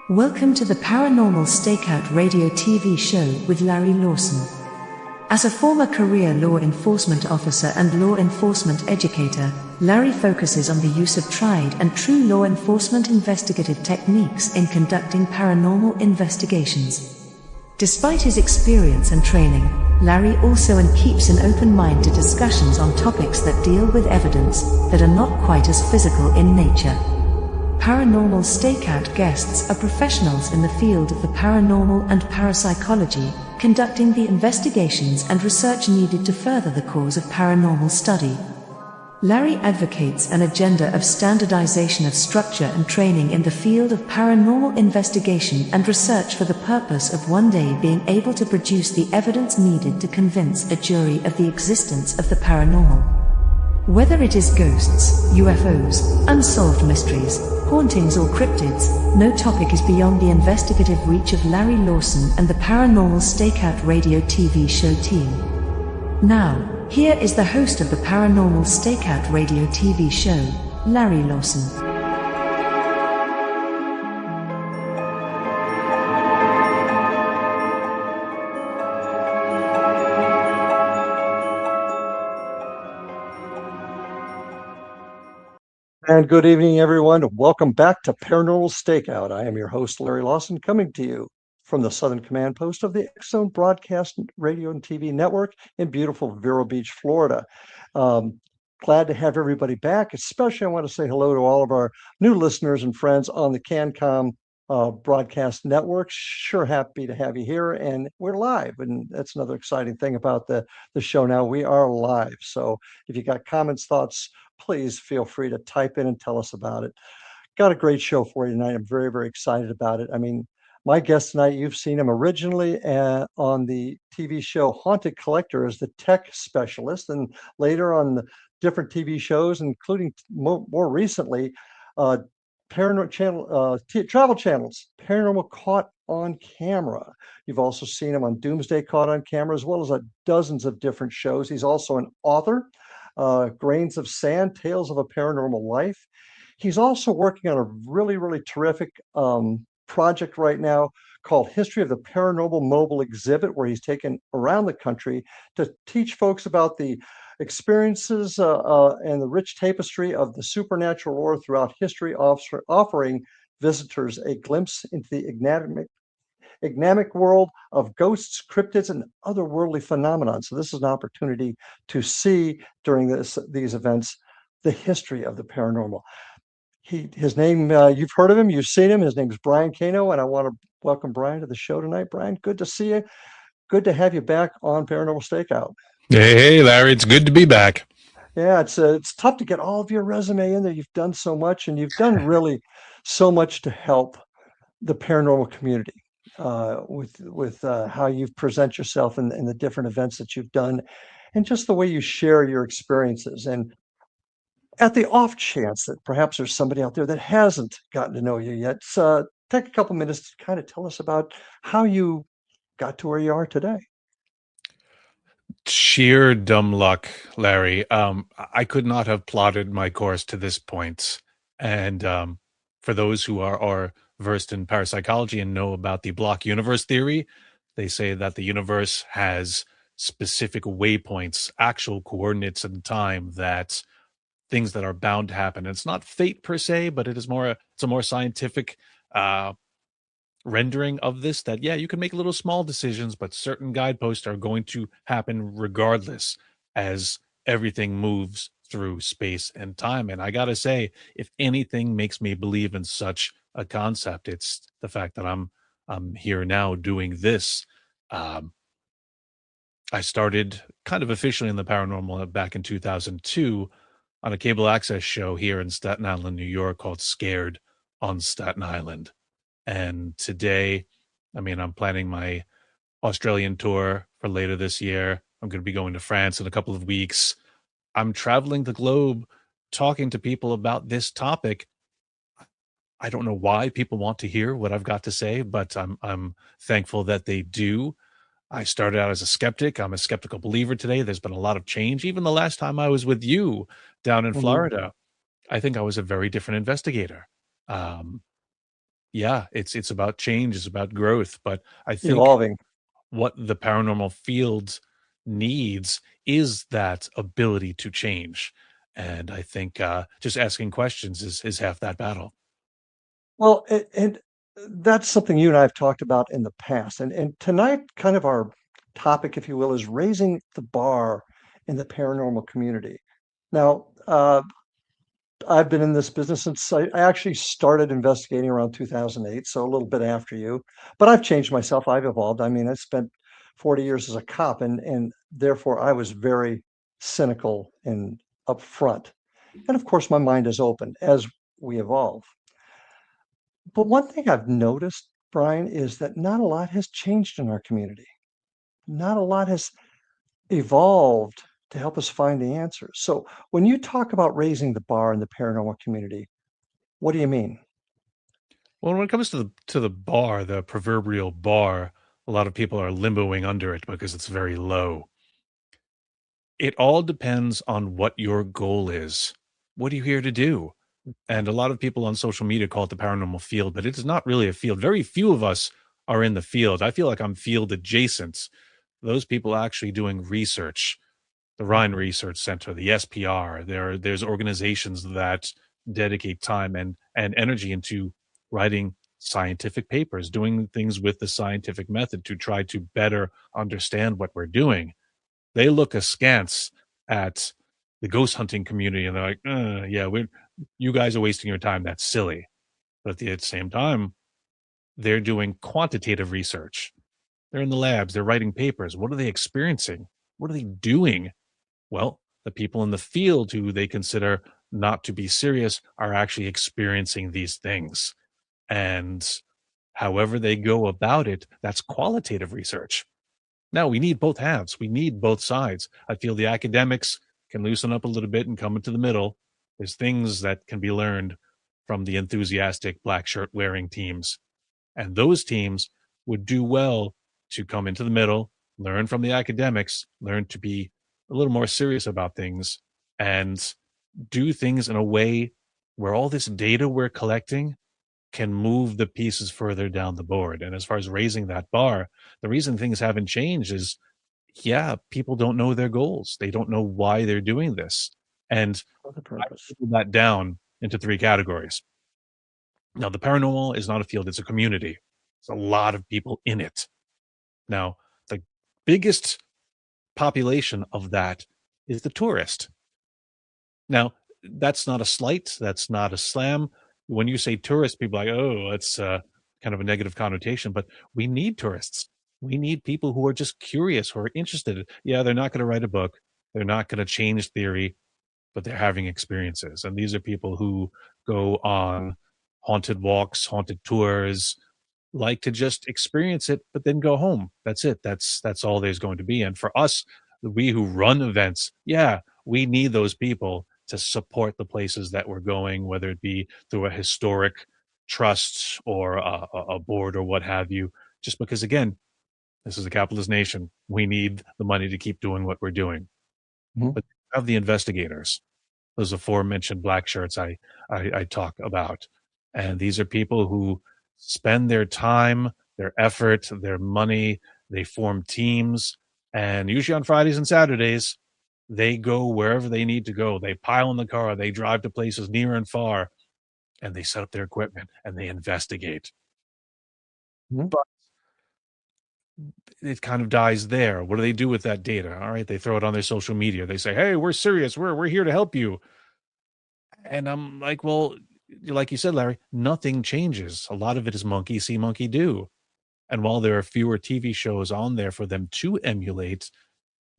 Welcome to the Paranormal Stakeout radio TV show with Larry Lawson. As a former career law enforcement officer and law enforcement educator, Larry focuses on the use of tried and true law enforcement investigative techniques in conducting paranormal investigations. Despite his experience and training, Larry also keeps an open mind to discussions on topics that deal with evidence that are not quite as physical in nature. Paranormal Stakeout guests are professionals in the field of the paranormal and parapsychology, conducting the investigations and research needed to further the cause of paranormal study. Larry advocates an agenda of standardization of structure and training in the field of paranormal investigation and research for the purpose of one day being able to produce the evidence needed to convince a jury of the existence of the paranormal. Whether it is ghosts, UFOs, unsolved mysteries, hauntings or cryptids, no topic is beyond the investigative reach of Larry Lawson and the Paranormal Stakeout radio TV show team. Now, here is the host of the Paranormal Stakeout radio TV show, Larry Lawson. And good evening, everyone. Welcome back to Paranormal Stakeout. I am your host, Larry Lawson, coming to you from the Southern Command Post of the X-Zone Broadcast Radio and TV Network in beautiful Vero Beach, Florida. Glad to have everybody back. Especially, I want to say hello to all of our new listeners and friends on the CanCom broadcast network. Sure happy to have you here, and we're live, and that's another exciting thing about the show now. We are live, so if you got comments, thoughts, please feel free to type in and tell us about it. Got a great show for you tonight. I'm very, very excited about it. I mean, my guest tonight, you've seen him originally on the TV show Haunted Collector as the tech specialist, and later on the different TV shows, including more recently, Paranormal Channel, travel channels, Paranormal Caught on Camera. You've also seen him on Doomsday Caught on Camera, as well as dozens of different shows. He's also an author. Grains of Sand, Tales of a Paranormal Life. He's also working on a really, really terrific project right now called History of the Paranormal Mobile Exhibit, where he's taken around the country to teach folks about the experiences and the rich tapestry of the supernatural lore throughout history, offering visitors a glimpse into the enigmatic world of ghosts, cryptids, and otherworldly phenomena. So this is an opportunity to see during these events the history of the paranormal. His name, you've heard of him, you've seen him. His name is Brian Cano, and I want to welcome Brian to the show tonight. Brian, good to see you. Good to have you back on Paranormal Stakeout. Hey, Larry, it's good to be back. Yeah, it's tough to get all of your resume in there. You've done so much, and you've done really so much to help the paranormal community. With how you present yourself in the different events that you've done, and just the way you share your experiences. And at the off chance that perhaps there's somebody out there that hasn't gotten to know you yet, take a couple minutes to kind of tell us about how you got to where you are today. Sheer dumb luck, Larry. I could not have plotted my course to this point. And for those who are versed in parapsychology and know about the block universe theory, they say that the universe has specific waypoints, actual coordinates in time, that things that are bound to happen. And it's not fate per se, but it's a more scientific rendering of this, that you can make little small decisions, but certain guideposts are going to happen regardless, as everything moves through space and time. And I gotta say, if anything makes me believe in such a concept, it's the fact that I'm here now doing this. I started kind of officially in the paranormal back in 2002 on a cable access show here in Staten Island, New York, called Scared on Staten Island. And today, I'm planning my Australian tour for later this year. I'm going to be going to France in a couple of weeks. I'm traveling the globe talking to people about this topic. I don't know why people want to hear what I've got to say, but I'm thankful that they do. I started out as a skeptic. I'm a skeptical believer today. There's been a lot of change. Even the last time I was with you down in Florida, I think I was a very different investigator. Yeah, it's about change, it's about growth. But I think evolving. what the paranormal field needs is that ability to change. And I think just asking questions is half that battle. Well, and that's something you and I have talked about in the past. And tonight, kind of our topic, if you will, is raising the bar in the paranormal community. Now, I've been in this business since I actually started investigating around 2008, so a little bit after you. But I've changed myself. I've evolved. I mean, I spent 40 years as a cop, and therefore I was very cynical and upfront. And of course, my mind is open as we evolve. But one thing I've noticed, Brian, is that not a lot has changed in our community. Not a lot has evolved to help us find the answers. So when you talk about raising the bar in the paranormal community, what do you mean? Well, when it comes to the bar, the proverbial bar, a lot of people are limboing under it because it's very low. It all depends on what your goal is. What are you here to do? And a lot of people on social media call it the paranormal field, but it is not really a field. Very few of us are in the field. I feel like I'm field adjacent. Those people actually doing research, the Rhine Research Center, the SPR. There's organizations that dedicate time and energy into writing scientific papers, doing things with the scientific method to try to better understand what we're doing. They look askance at the ghost hunting community and they're like, yeah, you guys are wasting your time. That's silly. But at the same time, they're doing quantitative research. They're in the labs, they're writing papers. What are they experiencing? What are they doing? Well, the people in the field who they consider not to be serious are actually experiencing these things. And however they go about it, that's qualitative research. Now, we need both halves. We need both sides. I feel the academics can loosen up a little bit and come into the middle. There's things that can be learned from the enthusiastic black shirt wearing teams. And those teams would do well to come into the middle, learn from the academics, learn to be a little more serious about things, and do things in a way where all this data we're collecting can move the pieces further down the board. And as far as raising that bar, the reason things haven't changed is, yeah, people don't know their goals. They don't know why they're doing this. And For the I purpose. put that down into three categories. Now, the paranormal is not a field, it's a community. There's a lot of people in it. Now, the biggest population of that is the tourist. Now, that's not a slight, that's not a slam. When you say tourist, people are like, oh, that's kind of a negative connotation, but we need tourists. We need people who are just curious, who are interested. Yeah, they're not going to write a book, they're not going to change theory, but they're having experiences. And these are people who go on haunted walks, haunted tours, like to just experience it, but then go home. That's it. That's all there's going to be. And for us, we who run events, yeah, we need those people to support the places that we're going, whether it be through a historic trust or a board or what have you. Just because, again, this is a capitalist nation. We need the money to keep doing what we're doing. Mhm. But you have the investigators, those aforementioned black shirts I talk about. And these are people who spend their time, their effort, their money, they form teams, and usually on Fridays and Saturdays, they go wherever they need to go. They pile in the car, they drive to places near and far, and they set up their equipment and they investigate. Mhm. But it kind of dies there. What do they do with that data? All right, they throw it on their social media. They say, "Hey, we're serious. We're here to help you." And I'm like, well, like you said, Larry, nothing changes. A lot of it is monkey see, monkey do. And while there are fewer TV shows on there for them to emulate,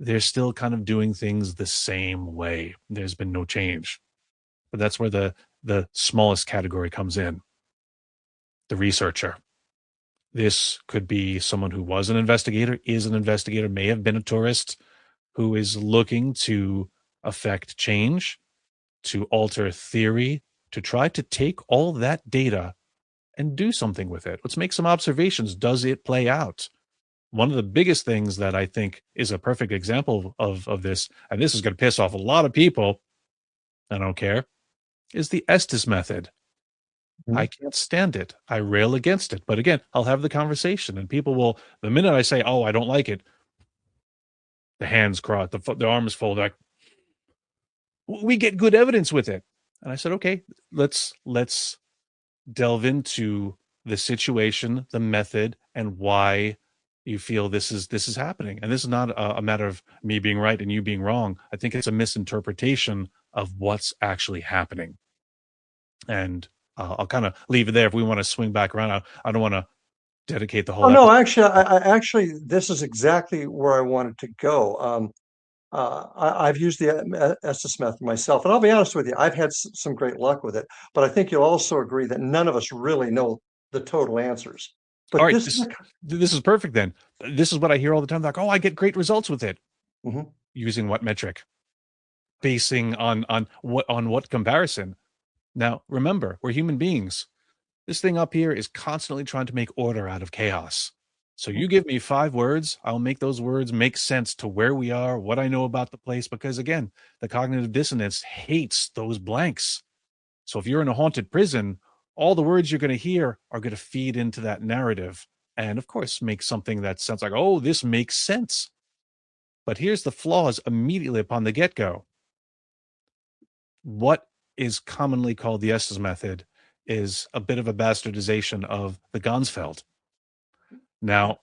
they're still kind of doing things the same way. There's been no change. But that's where the smallest category comes in, the researcher. This could be someone who was an investigator, is an investigator, may have been a tourist, who is looking to affect change, to alter theory, to try to take all that data and do something with it. Let's make some observations. Does it play out? One of the biggest things that I think is a perfect example of this, and this is going to piss off a lot of people, I don't care, is the Estes method. Mhm. I can't stand it. I rail against it. But again, I'll have the conversation, and people will. The minute I say, "Oh, I don't like it," the hands crossed, the arms folded. Like, we get good evidence with it, and I said, "Okay, let's delve into the situation, the method, and why you feel this is happening." And this is not a matter of me being right and you being wrong. I think it's a misinterpretation of what's actually happening. And I'll kind of leave it there. If we want to swing back around, I don't want to dedicate the Oh whole no, episode. actually, actually this is exactly where I wanted to go. I've used the Estes method myself, and I'll be honest with you, I've had some great luck with it. But I think you'll also agree that none of us really know the total answers. All But right, this is this is perfect then. This is what I hear all the time. Like, oh, I get great results with it. Mhm. Using what metric? Basing on what comparison? Now, remember, we're human beings. This thing up here is constantly trying to make order out of chaos. So you give me 5 words, I'll make those words make sense to where we are, what I know about the place, because again, the cognitive dissonance hates those blanks. So if you're in a haunted prison, all the words you're going to hear are going to feed into that narrative. And of course, make something that sounds like, oh, this makes sense. But here's the flaws immediately upon the get go. What is commonly called the Estes method is a bit of a bastardization of the Gansfeld. Now,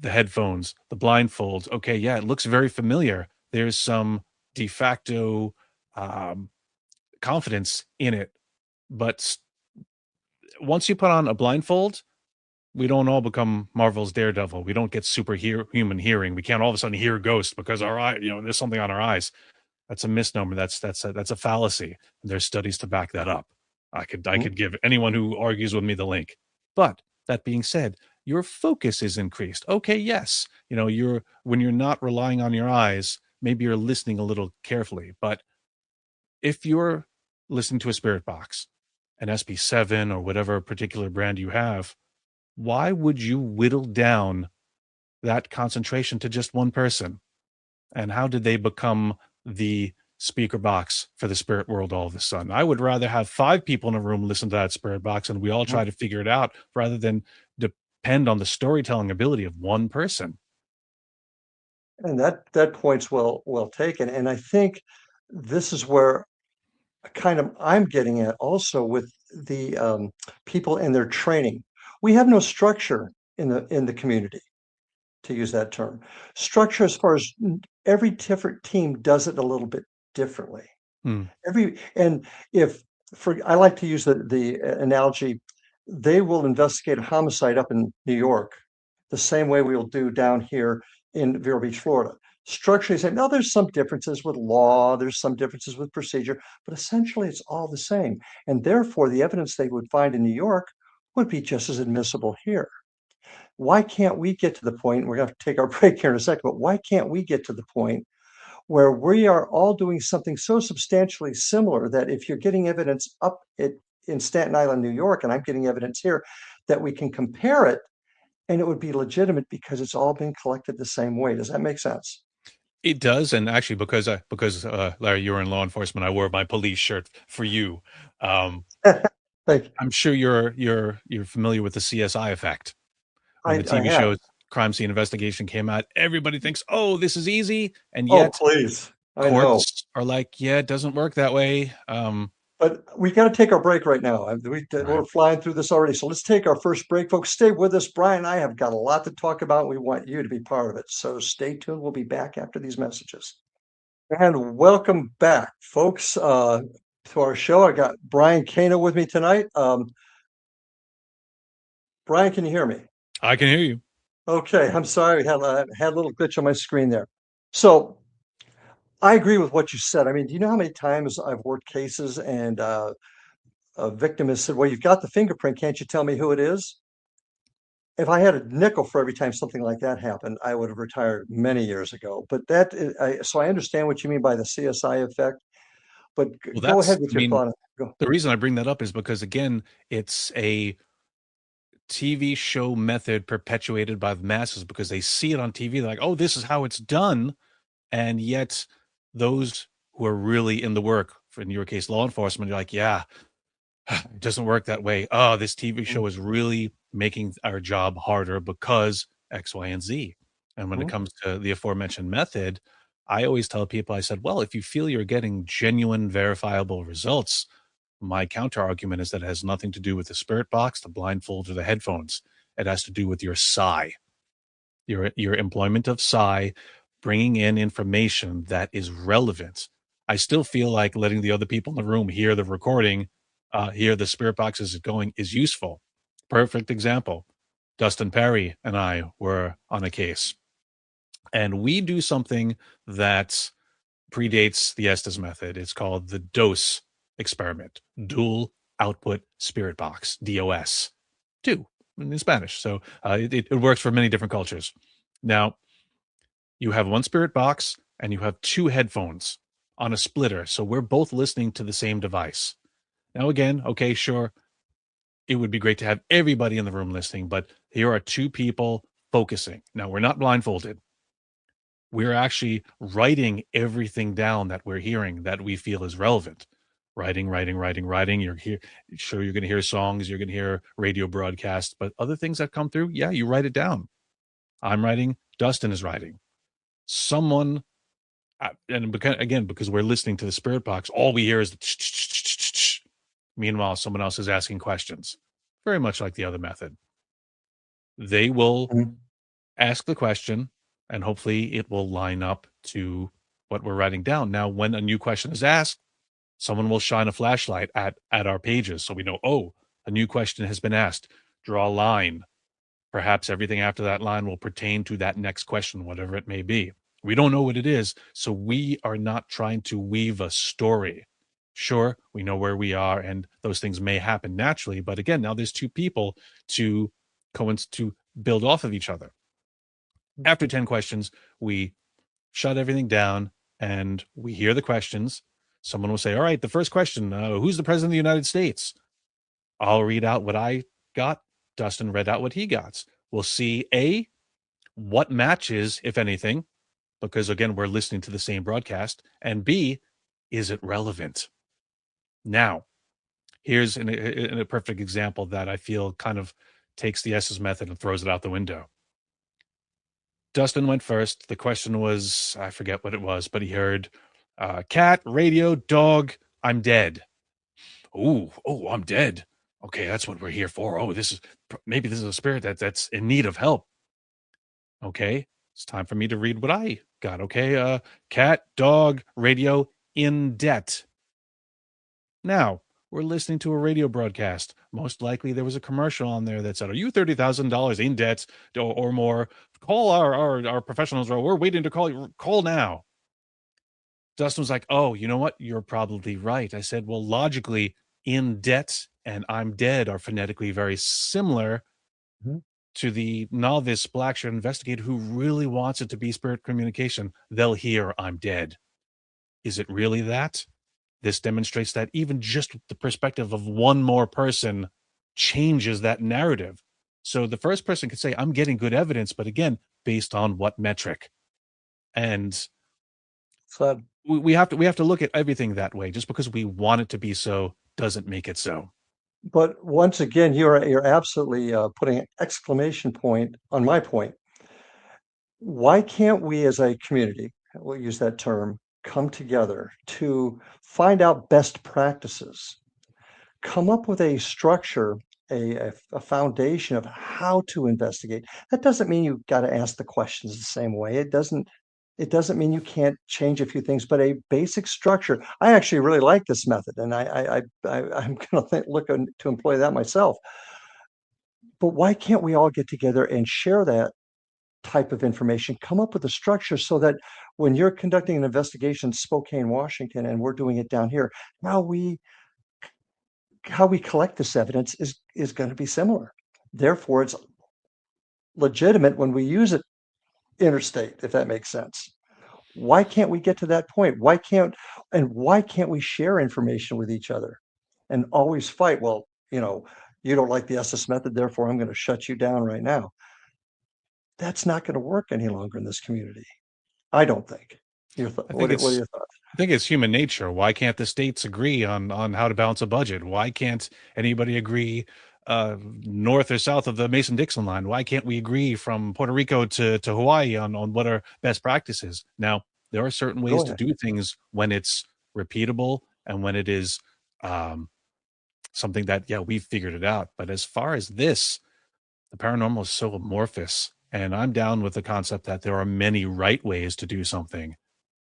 the headphones, the blindfolds. Okay, yeah, it looks very familiar. There's some de facto um, confidence in it, but once you put on a blindfold, we don't all become Marvel's Daredevil. We don't get superhuman hearing. We can't all of a sudden hear ghosts because our eye, there's something on our eyes. That's a misnomer. That's a fallacy. There's studies to back that up. I could give anyone who argues with me the link. But that being said, your focus is increased. Okay, yes, you're when you're not relying on your eyes, maybe you're listening a little carefully. But if you're listening to a spirit box, an SP7 or whatever particular brand you have, why would you whittle down that concentration to just one person? And how did they become the speaker box for the spirit world all of a sudden? I would rather have 5 people in a room listen to that spirit box and we all try to figure it out rather than depend on the storytelling ability of one person. And that point's well taken. And I think this is where kind of I'm getting at also with the people and their training. We have no structure in the community, to use that term. Structure as far as every different team does it a little bit differently. Hmm. And if for I like to use the analogy, they will investigate a homicide up in New York the same way we'll do down here in Vero Beach, Florida. Structurally, say, no, there's some differences with law, there's some differences with procedure, but essentially it's all the same. And therefore, the evidence they would find in New York would be just as admissible here. Why can't we get to the point, we're going to take our break here in a second, but why can't we get to the point where we are all doing something so substantially similar that if you're getting evidence in Staten Island, New York, and I'm getting evidence here, that we can compare it and it would be legitimate because it's all been collected the same way. Does that make sense? It does, and actually, because Larry, you're in law enforcement, I wore my police shirt for you. Um, Like I'm sure you're familiar with the CSI effect. When the I TV have. show Crime Scene Investigation came out, everybody thinks, "Oh, this is easy," and Oh, yet please. I know. courts are like, "Yeah, it doesn't work that way." But we've got to take our break right now. We're Right. flying through this already. So let's take our first break, folks. Stay with us. Brian and I have got a lot to talk about. We want you to be part of it. So stay tuned. We'll be back after these messages. And welcome back, folks, to our show. I got Brian Cano with me tonight. Brian, can you hear me? I can hear you. Okay, I'm sorry. Had a little glitch on my screen there. So I agree with what you said. I mean, do you know how many times I've worked cases and a victim has said, "Well, you've got the fingerprint. Can't you tell me who it is?" If I had a nickel for every time something like that happened, I would have retired many years ago. But so I understand what you mean by the CSI effect. But Well, go ahead I with your mean, thought. Go. the reason I bring that up is because again, it's a TV show method perpetuated by the masses because they see it on TV. They're like, "Oh, this is how it's done," and yet those who are really in the work, for in your case, law enforcement, you're like, "Yeah, it doesn't work that way. Oh, this TV show is really making our job harder because X, Y, and Z. And when it Mhm. comes to the aforementioned method, I always tell people, I said, well, if you feel you're getting genuine, verifiable results, my counter argument is that it has nothing to do with the spirit box, the blindfold, or the headphones. It has to do with your psi, your employment of psi, bringing in information that is relevant. I still feel like letting the other people in the room hear the recording, hear the spirit box as it's going, is useful. Perfect example. Dustin Perry and I were on a case, and we do something that predates the Estes method. It's called the DOS experiment, dual output spirit box, DOS, two in Spanish. So it works for many different cultures. Now, you have one spirit box and you have two headphones on a splitter. So we're both listening to the same device. Now, again, okay, sure, it would be great to have everybody in the room listening, but here are two people focusing. Now, we're not blindfolded. We're actually writing everything down that we're hearing that we feel is relevant. Writing. You're here. Sure, you're going to hear songs, you're going to hear radio broadcasts, but other things that come through, yeah, you write it down. I'm writing. Dustin is writing. Someone, and because we're listening to the spirit box, all we hear is the. Meanwhile, someone else is asking questions, very much like the other method. They will Mhm. ask the question, and hopefully it will line up to what we're writing down. Now, when a new question is asked, someone will shine a flashlight at our pages so we know, oh, a new question has been asked. Draw a line. Perhaps everything after that line will pertain to that next question, whatever it may be. We don't know what it is, so we are not trying to weave a story. Sure, we know where we are, and those things may happen naturally, but again, now there's two people to to build off of each other. After 10 questions, we shut everything down and we hear the questions. Someone will say, all right, the first question, who's the president of the United States? I'll read out what I got. Dustin read out what he got. We'll see A, what matches, if anything, because again, we're listening to the same broadcast. And B, is it relevant? Now, here's a perfect example that I feel kind of takes the S's method and throws it out the window. Dustin went first. The question was, I forget what it was, but he heard cat, radio, dog, I'm dead. Oh, I'm dead. Okay, that's what we're here for. Oh, maybe this is a spirit that's in need of help. Okay, it's time for me to read what I got. Okay, cat, dog, radio, in debt. Now, we're listening to a radio broadcast. Most likely there was a commercial on there that said, are you $30,000 in debt or more? Call our professionals, or we're waiting to call you. Call now. Dustin was like, oh, you know what? You're probably right. I said, well, logically, in debt and I'm dead are phonetically very similar Mhm. to the novice black shirt investigator who really wants it to be spirit communication. They'll hear I'm dead. Is it really that? This demonstrates that even just the perspective of one more person changes that narrative. So the first person could say, I'm getting good evidence, but again, based on what metric? And So, we have to look at everything that way. Just because we want it to be so doesn't make it so. but once again, you're absolutely putting an exclamation point on my point. Why can't we as a community, we'll use that term, come together to find out best practices, come up with a structure, a foundation of how to investigate? That doesn't mean you've got to ask the questions the same way. It doesn't mean you can't change a few things, but a basic structure. I actually really like this method, and I'm going to look to employ that myself. But why can't we all get together and share that type of information, come up with a structure so that when you're conducting an investigation in Spokane, Washington, and we're doing it down here, now how we collect this evidence is going to be similar. Therefore, it's legitimate when we use it interstate, if that makes sense. Why can't we get to that point? Why can't we share information with each other and always fight? Well, you don't like the SS method, therefore I'm going to shut you down right now. That's not going to work any longer in this community. I don't think. I think What are it's your thoughts? I think it's human nature. Why can't the states agree on how to balance a budget? Why can't anybody agree north or south of the Mason-Dixon line? Why can't we agree from Puerto Rico to Hawaii on what are best practices? Now, there are certain ways Go to ahead. do things when it's repeatable and when it is um, something that, yeah, we've figured it out. But as far as this, the paranormal is so amorphous. And I'm down with the concept that there are many right ways to do something.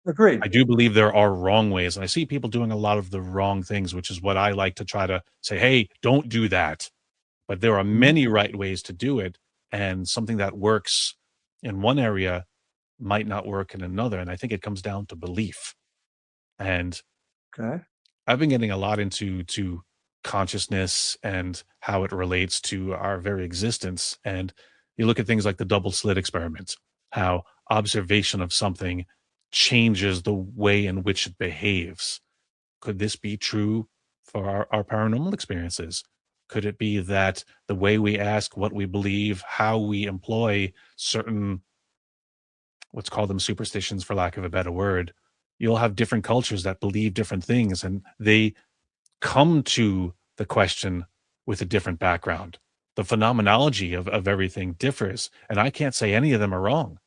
Agreed. I do believe there are wrong ways, and I see people doing a lot of the wrong things, which is what I like to try to say, hey, don't do that. But there are Mhm. many right ways to do it, and something that works in one area might not work in another. And I think it comes down to belief. And Okay. I've been getting a lot into consciousness and how it relates to our very existence. And you look at things like the double slit experiment, how observation of something changes the way in which it behaves. Could this be true for our paranormal experiences? Could it be that the way we ask, what we believe, how we employ certain, let's call them superstitions for lack of a better word, you'll have different cultures that believe different things and they come to the question with a different background. The phenomenology of everything differs, and I can't say any of them are wrong.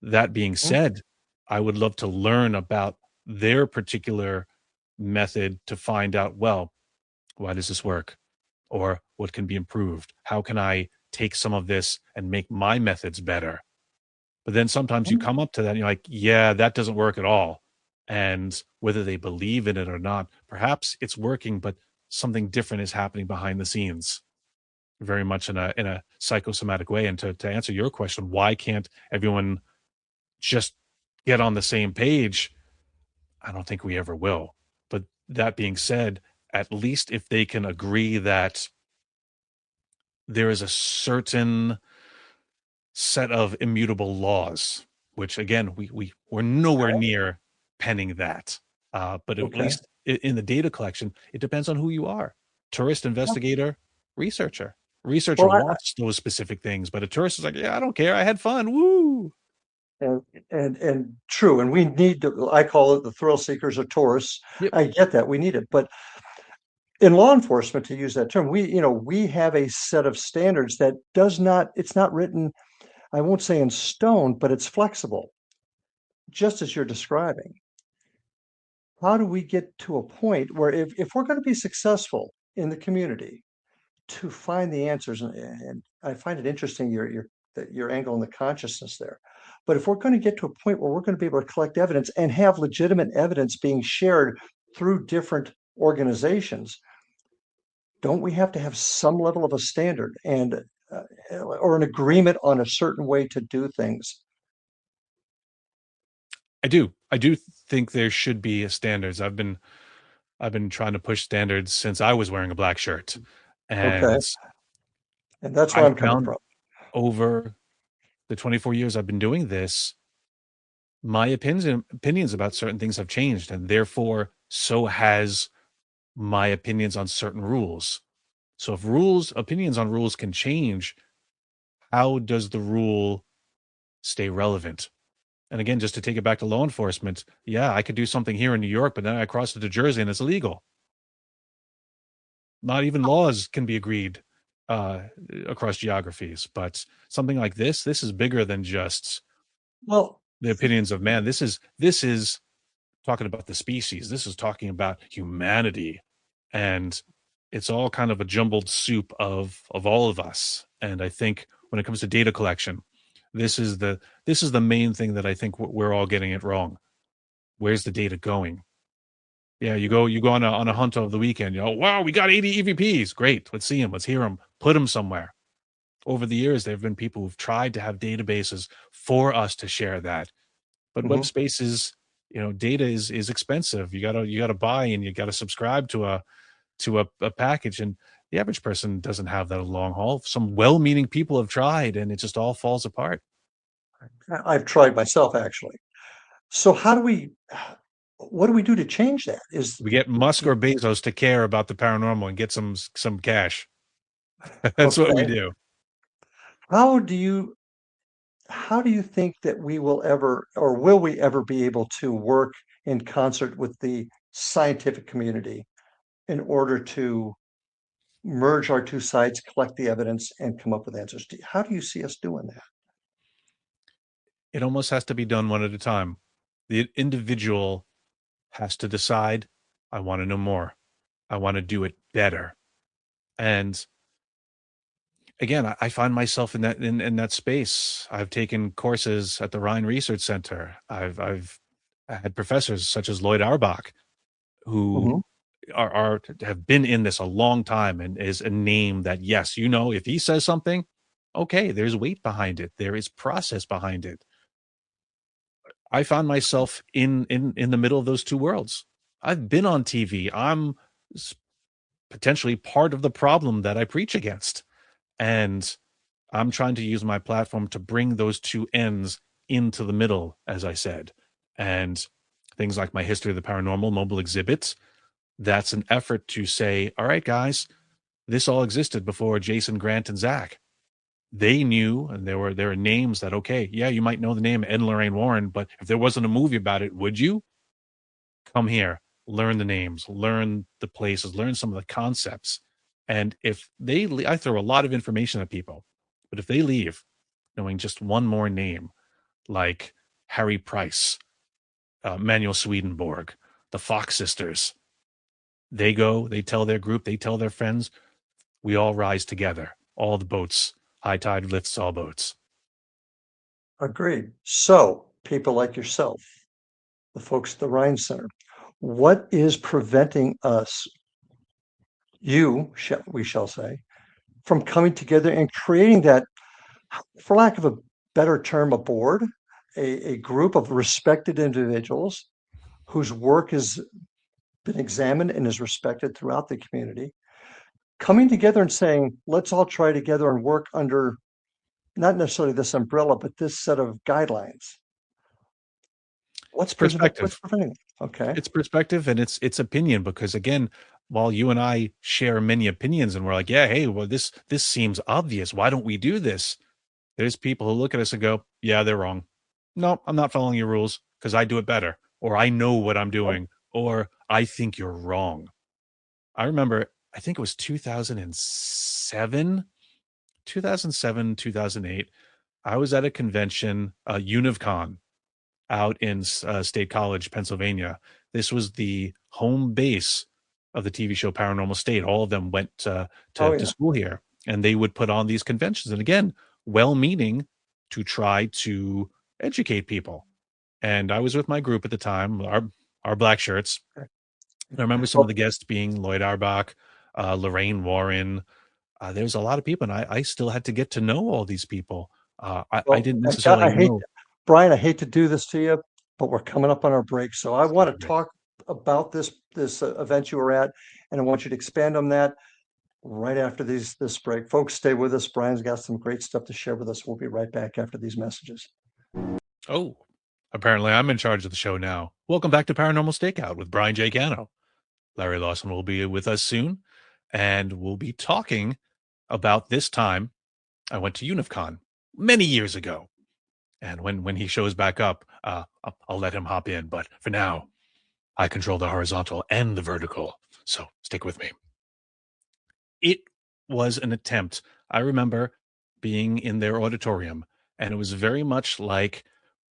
That being Mhm. said, I would love to learn about their particular method to find out, well, why does this work? Or what can be improved? How can I take some of this and make my methods better? But then sometimes you Mhm. come up to that and you're like, yeah, that doesn't work at all. And whether they believe in it or not, perhaps it's working, but something different is happening behind the scenes, very much in a psychosomatic way. And to answer your question, why can't everyone just get on the same page? I don't think we ever will. But that being said, at least if they can agree that there is a certain set of immutable laws, which again, we're nowhere near penning that. But at Okay. least in the data collection, it depends on who you are. Tourist, investigator, researcher. Researcher Well, wants those specific things, but a tourist is like, yeah, I don't care. I had fun. Woo. and and true, and we need to. I call it the thrill seekers or tourists. Yep. I get that we need it, but in law enforcement, to use that term, we have a set of standards that does not. It's not written. I won't say in stone, but it's flexible, just as you're describing. How do we get to a point where if we're going to be successful in the community to find the answers, and I find it interesting your angle on the consciousness there. But if we're going to get to a point where we're going to be able to collect evidence and have legitimate evidence being shared through different organizations, don't we have to have some level of a standard and or an agreement on a certain way to do things? I do. I do think there should be a standards. I've been trying to push standards since I was wearing a black shirt. Okay, And and that's where I I'm coming found from. over the 24 years I've been doing this, my opinions about certain things have changed, and therefore so has my opinions on certain rules. So if opinions on rules can change, how does the rule stay relevant? And again, just to take it back to law enforcement, yeah, I could do something here in New York, but then I cross to Jersey and it's illegal. Not even laws can be agreed uh, across geographies, but something like this is bigger than just Well, the opinions of man. This is talking about the species. This is talking about humanity, and it's all kind of a jumbled soup of all of us. And I think when it comes to data collection, this is the main thing that I think we're all getting it wrong. Where's the data going? Yeah, you go on a hunt over the weekend. Wow, we got 80 EVPs. Great, let's see them. Let's hear them. Put them somewhere. Over the years, there have been people who've tried to have databases for us to share that, but web mhm. spaces, data is expensive. You gotta buy and you gotta subscribe to a package, and the average person doesn't have that long haul. Some well-meaning people have tried, and it just all falls apart. I've tried myself actually. So how do we? What do we do to change that? Is We get Musk or Bezos to care about the paranormal and get some cash. That's what we okay. do. How do you? how do you think that we will ever, or will we ever be able to work in concert with the scientific community in order to merge our two sides, collect the evidence, and come up with answers? How do you see us doing that? It almost has to be done one at a time. The individual has to decide, I want to know more. I want to do it better. And again, I find myself in in that space. I've taken courses at the Rhine Research Center. I've had professors such as Lloyd Auerbach who Mhm. are have been in this a long time and is a name that, yes, you know, if he says something, okay, there's weight behind it. There is process behind it. I found myself in the middle of those two worlds. I've been on TV. I'm potentially part of the problem that I preach against. And I'm trying to use my platform to bring those two ends into the middle, as I said. And things like my history of the paranormal, mobile exhibits, that's an effort to say, all right, guys, this all existed before Jason, Grant, and Zach. They knew, and there are names that, okay, yeah, you might know the name Ed and Lorraine Warren, but if there wasn't a movie about it, would you? Come here, learn the names, learn the places, learn some of the concepts. And if they, I throw a lot of information at people, but if they leave knowing just one more name, like Harry Price, Manuel Swedenborg, the Fox sisters, they go, they tell their group, they tell their friends, we all rise together. All the boats, high tide lifts all boats. Agreed. So, people like yourself, the folks at the Rhine Center, what is preventing us, we shall say, from coming together and creating that, for lack of a better term, a board, a group of respected individuals whose work has been examined and is respected throughout the community, coming together and saying, let's all try together and work under not necessarily this umbrella, but this set of guidelines. It's perspective. What's preventing it? Okay. It's perspective and it's opinion, because again, while you and I share many opinions and we're like, yeah, hey, well, this seems obvious. Why don't we do this? There's people who look at us and go, yeah, they're wrong. No, I'm not following your rules because I do it better, or I know what I'm doing, or I think you're wrong. I remember, I think it was 2007, 2008. I was at a convention, UNivCon, out in State College, Pennsylvania. This was the home base of the TV show Paranormal State. All of them went Oh, to yeah. school here, and they would put on these conventions. And again, well-meaning to try to educate people. And I was with my group at the time, our black shirts. Okay. And I remember some of Well, the guests being Lloyd Auerbach, Lorraine Warren. There's a lot of people, and I still had to get to know all these people. I well, didn't necessarily know. Brian, I hate to do this to you, but we're coming up on our break. So I want to talk about this event you were at, and I want you to expand on that right after this break. Folks, stay with us. Brian's got some great stuff to share with us. We'll be right back after these messages. Oh, apparently I'm in charge of the show now. Welcome back to Paranormal Stakeout with Brian J. Cano. Larry Lawson will be with us soon, and we'll be talking about this time I went to UNivCon many years ago. And when he shows back up, I'll let him hop in. But for now, I control the horizontal and the vertical. So stick with me. It was an attempt. I remember being in their auditorium, and it was very much like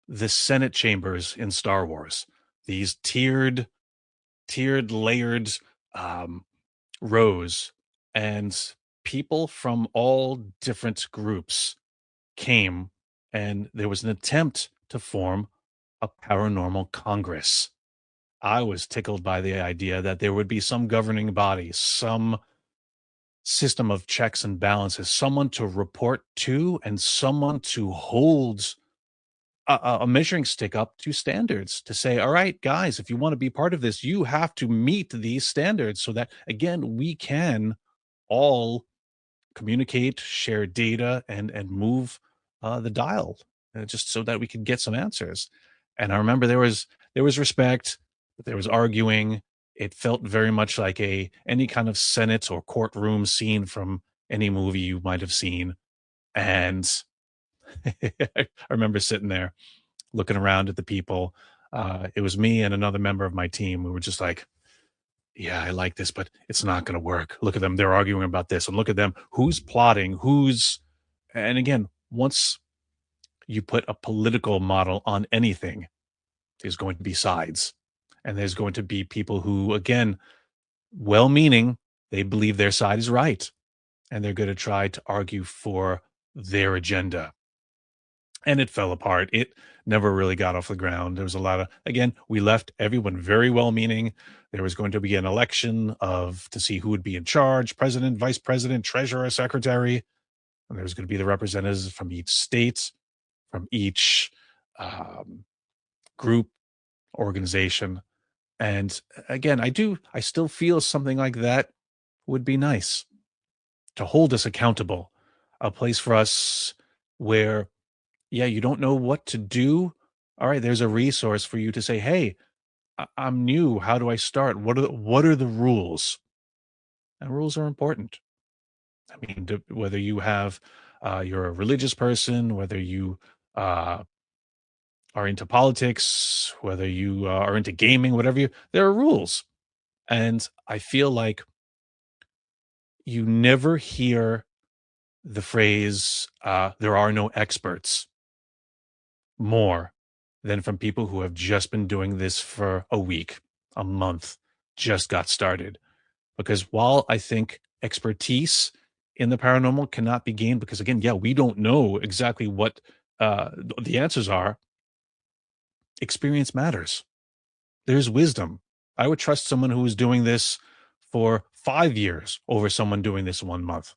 the Senate chambers in Star Wars. These layered um, rows, and people from all different groups came, and there was an attempt to form a paranormal congress. I was tickled by the idea that there would be some governing body, some system of checks and balances, someone to report to, and someone to hold a measuring stick up to standards to say, all right, guys, if you want to be part of this, you have to meet these standards so that, again, we can all communicate, share data, and move the dial, just so that we could get some answers. And I remember there was respect, but there was arguing. It felt very much like any kind of Senate or courtroom scene from any movie you might have seen. And I remember sitting there looking around at the people. It was me and another member of my team. We were just like, yeah, I like this, but it's not going to work. Look at them. They're arguing about this. And look at them. Who's plotting? And again, once you put a political model on anything, there's going to be sides. And there's going to be people who, again, well meaning, they believe their side is right. And they're going to try to argue for their agenda. And it fell apart. It never really got off the ground. There was a lot of, again, we left everyone very well meaning. There was going to be an election to see who would be in charge, president, vice president, treasurer, secretary. And there was going to be the representatives from each state, from each group, organization. And again, I still feel something like that would be nice to hold us accountable, a place for us where, yeah, you don't know what to do. All right, there's a resource for you to say, hey, I'm new. How do I start? What are the rules? And rules are important. I mean, whether you have, you're a religious person, whether you are into politics, whether you are into gaming, there are rules. And I feel like you never hear the phrase, there are no experts, more than from people who have just been doing this for a week, a month, just got started. Because while I think expertise in the paranormal cannot be gained, because again, yeah, we don't know exactly what the answers are, experience matters. There's wisdom. I would trust someone who is doing this for 5 years over someone doing this 1 month.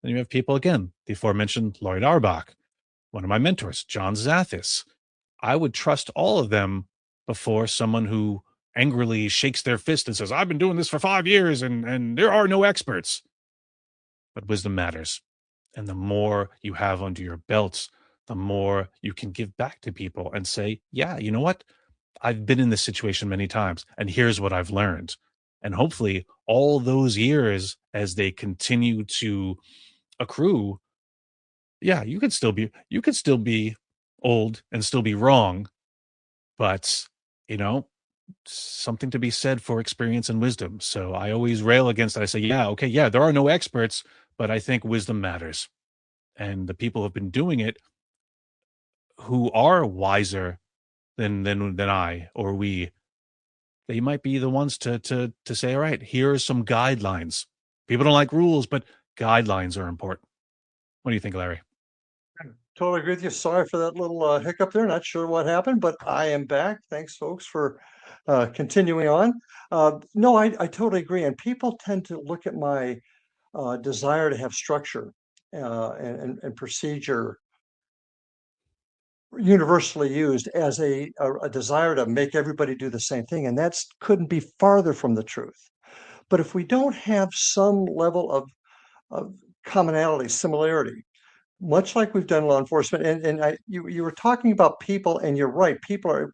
Then you have people, again, the aforementioned Lloyd Arbach, one of my mentors, John Zathis. I would trust all of them before someone who angrily shakes their fist and says, I've been doing this for 5 years and there are no experts. But wisdom matters. And the more you have under your belts, the more you can give back to people and say, yeah, you know what? I've been in this situation many times, and here's what I've learned. And hopefully, all those years as they continue to accrue, yeah, you could still be old and still be wrong, but you know, something to be said for experience and wisdom. So I always rail against that. I say, yeah, okay, yeah, there are no experts, but I think wisdom matters. And the people who have been doing it who are wiser than I or we, they might be the ones to say, all right, here are some guidelines. People don't like rules, but guidelines are important. What do you think, Larry? Totally agree with you. Sorry for that little hiccup there. Not sure what happened, but I am back. Thanks, folks, for continuing on. No, I totally agree. And people tend to look at my desire to have structure and procedure universally used as a desire to make everybody do the same thing. And that's couldn't be farther from the truth. But if we don't have some level of commonality, similarity, much like we've done law enforcement, and you were talking about people, and you're right.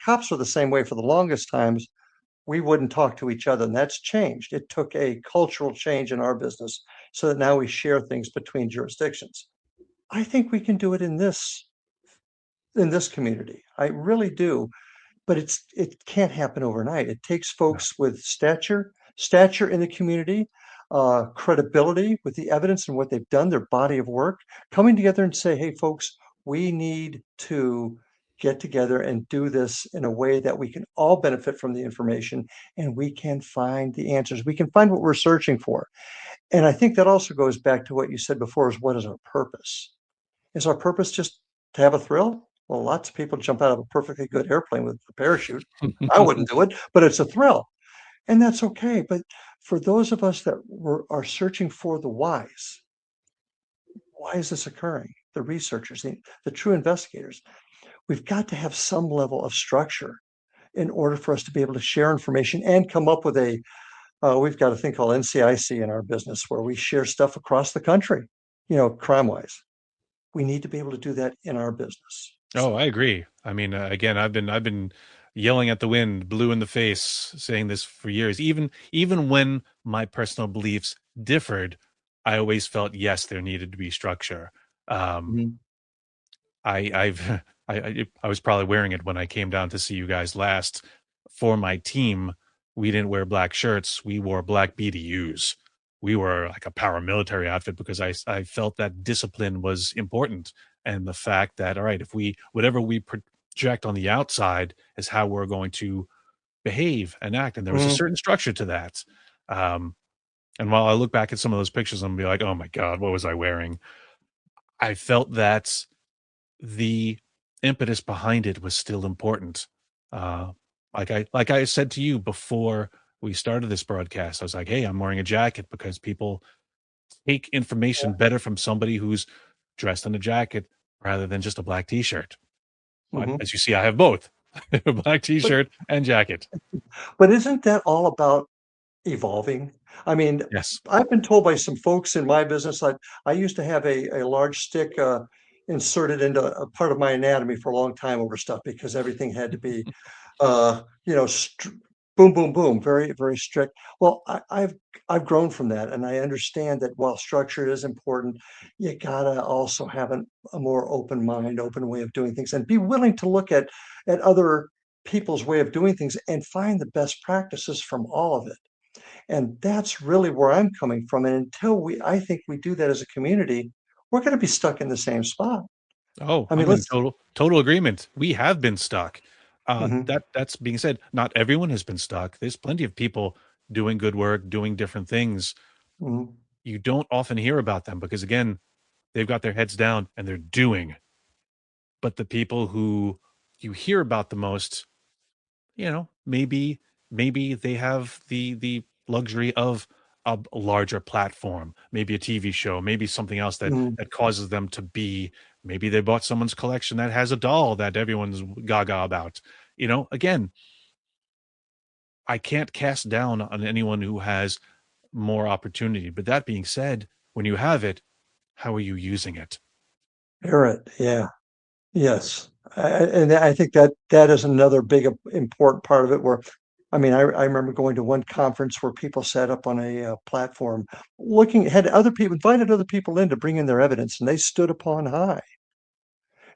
Cops are the same way. For the longest times, we wouldn't talk to each other, and that's changed. It took a cultural change in our business so that now we share things between jurisdictions. I think we can do it in this community. I really do, but it can't happen overnight. It takes folks with stature in the community, credibility with the evidence and what they've done, their body of work, coming together and say, hey, folks, we need to get together and do this in a way that we can all benefit from the information and we can find the answers. We can find what we're searching for. And I think that also goes back to what you said before, is what is our purpose? Is our purpose just to have a thrill? Well, lots of people jump out of a perfectly good airplane with a parachute. I wouldn't do it, but it's a thrill. And that's okay. But for those of us that are searching for the whys, why is this occurring? The researchers, the true investigators, we've got to have some level of structure in order for us to be able to share information and come up with we've got a thing called NCIC in our business where we share stuff across the country, crime-wise. We need to be able to do that in our business. Oh, I agree. I mean, again, I've been yelling at the wind, blue in the face, saying this for years. Even when my personal beliefs differed, I always felt yes, there needed to be structure. Um, Mhm. I've I was probably wearing it when I came down to see you guys last. For my team, we didn't wear black shirts. We wore black BDUs. We were like a paramilitary outfit because I felt that discipline was important, and the fact that, all right, if we whatever we project on the outside is how we're going to behave and act, and there was a Mhm. certain structure to that. Um, and while I look back at some of those pictures and be like, oh my god, what was I wearing? I felt that the impetus behind it was still important. Uh, like I said to you before we started this broadcast, I was like, "Hey, I'm wearing a jacket because people take information better from somebody who's dressed in a jacket rather than just a black T-shirt." Well, Mhm. as you see, I have both a black But T-shirt and jacket. but isn't that all about evolving? I mean, Yes. I've been told by some folks in my business, I used to have a large stick inserted into a part of my anatomy for a long time over stuff because everything had to be you know, boom, boom, boom, very, very strict. Well, I've grown from that, and I understand that while structure is important, you gotta also have a more open mind, open way of doing things, and be willing to look at other people's way of doing things and find the best practices from all of it. And that's really where I'm coming from. And until I think we do that as a community, we're going to be stuck in the same spot. Oh, I mean, I'm in let's. total agreement. We have been stuck. Mhm, That's being said, not everyone has been stuck. There's plenty of people doing good work, doing different things. mhm, You don't often hear about them because again, they've got their heads down and they're doing. But the people who you hear about the most, maybe they have the luxury of a larger platform, maybe a TV show, maybe something else that mhm. that causes them to be. Maybe they bought someone's collection that has a doll that everyone's gaga about. Again, I can't cast down on anyone who has more opportunity. But that being said, when you have it, how are you using it? Hear it. Yeah. Yes. And I think that that is another big important part of it where, I mean, I remember going to one conference where people sat up on a platform had other people, invited other people in to bring in their evidence, and they stood upon high.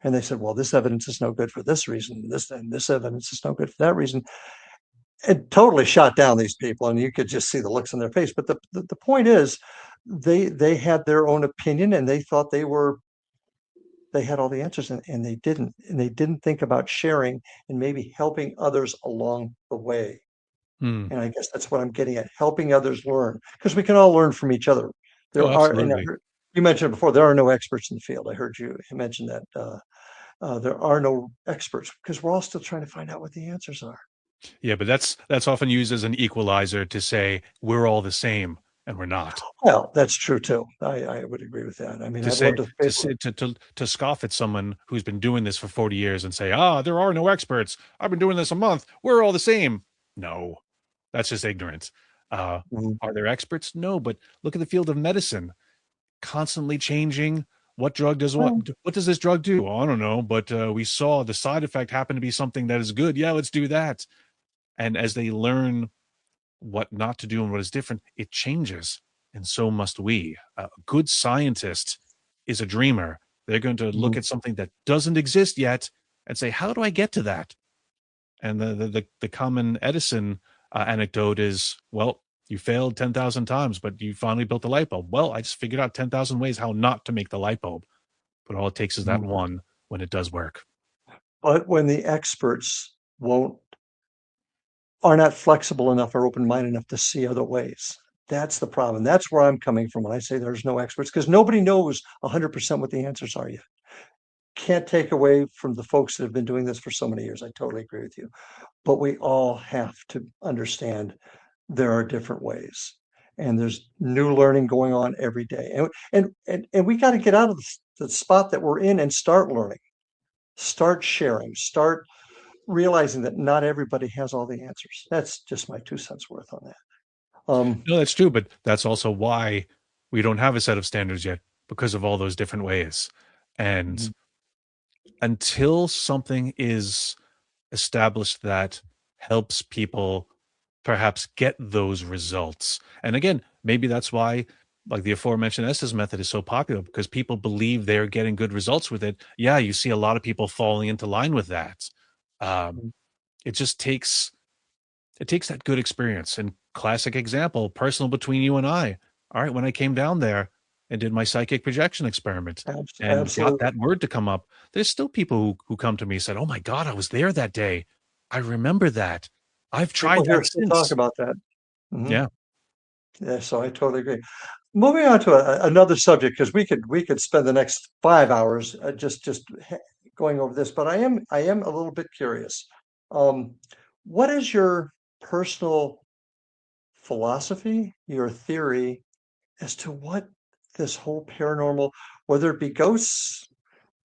And they said, well, this evidence is no good for this reason. This evidence is no good for that reason. It totally shot down these people, and you could just see the looks on their face. But the point is, they had their own opinion, and they thought they had all the answers, and they didn't think about sharing and maybe helping others along the way. Hmm. And I guess that's what I'm getting at, helping others learn, because we can all learn from each other. Oh, There are, and absolutely. you mentioned before, there are no experts in the field. I heard you mention that there are no experts because we're all still trying to find out what the answers are. Yeah, but that's often used as an equalizer to say we're all the same, and we're not. Well, that's true too. I would agree with that. I mean, To I'd love say to to paper. say to scoff at someone who's been doing this for 40 years and say, "Ah, there are no experts. I've been doing this a month. We're all the same." No, that's just ignorance. Uh, Mhm, are there experts? No, but look at the field of medicine, constantly changing. What does this drug do? Oh, I don't know, but we saw the side effect happen to be something that is good. Yeah, let's do that. And as they learn what not to do and what is different, it changes. And so must we. A good scientist is a dreamer. They're going to look mhm, at something that doesn't exist yet and say, how do I get to that? And the common Edison anecdote is, well, you failed 10,000 times, but you finally built the light bulb. Well, I just figured out 10,000 ways how not to make the light bulb. But all it takes is that mhm. one when it does work. But when the experts won't are not flexible enough or open-minded enough to see other ways. That's the problem. That's where I'm coming from when I say there's no experts, because nobody knows 100% what the answers are yet. Can't take away from the folks that have been doing this for so many years. I totally agree with you. But we all have to understand there are different ways. And there's new learning going on every day. And we got to get out of the spot that we're in and start learning, start sharing, start realizing that not everybody has all the answers. That's just my 2 cents worth on that. No, that's true, but that's also why we don't have a set of standards yet because of all those different ways. And Mhm, until something is established that helps people perhaps get those results. And again, maybe that's why like the aforementioned Estes method is so popular because people believe they're getting good results with it. Yeah, you see a lot of people falling into line with that. Um, Mhm. it just takes that good experience. And classic example, personal between you and I. All right, when I came down there and did my psychic projection experiment and got Absolutely. that word to come up, there's still people who come to me and said, "Oh my God, I was there that day. I remember that. I've People tried here that still talk since." about that. Mhm. Yeah, Yeah, so I totally agree. Moving on to another subject, because we could spend the next 5 hours going over this, but I am a little bit curious. Um, what is your personal philosophy, your theory as to what this whole paranormal, whether it be ghosts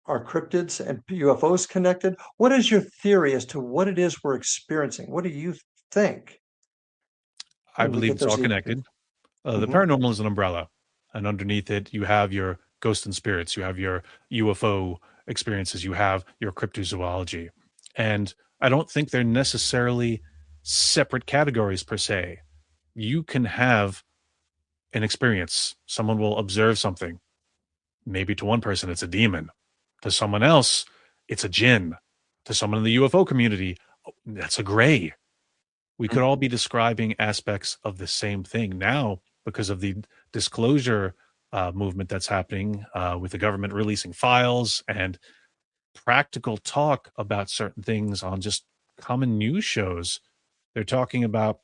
or cryptids and UFOs connected, what is your theory as to what it is we're experiencing? What do you think I when we believe get it's all those connected. The Mhm, paranormal is an umbrella, and underneath it, you have your ghosts and spirits, you have your UFO experiences, you have your cryptozoology. And I don't think they're necessarily separate categories per se. You can have an experience. Someone will observe something. Maybe to one person, it's a demon. To someone else, it's a jinn. To someone in the UFO community, oh, that's a gray. We mhm, could all be describing aspects of the same thing now because of the disclosure movement that's happening with the government releasing files and practical talk about certain things on just common news shows. They're talking about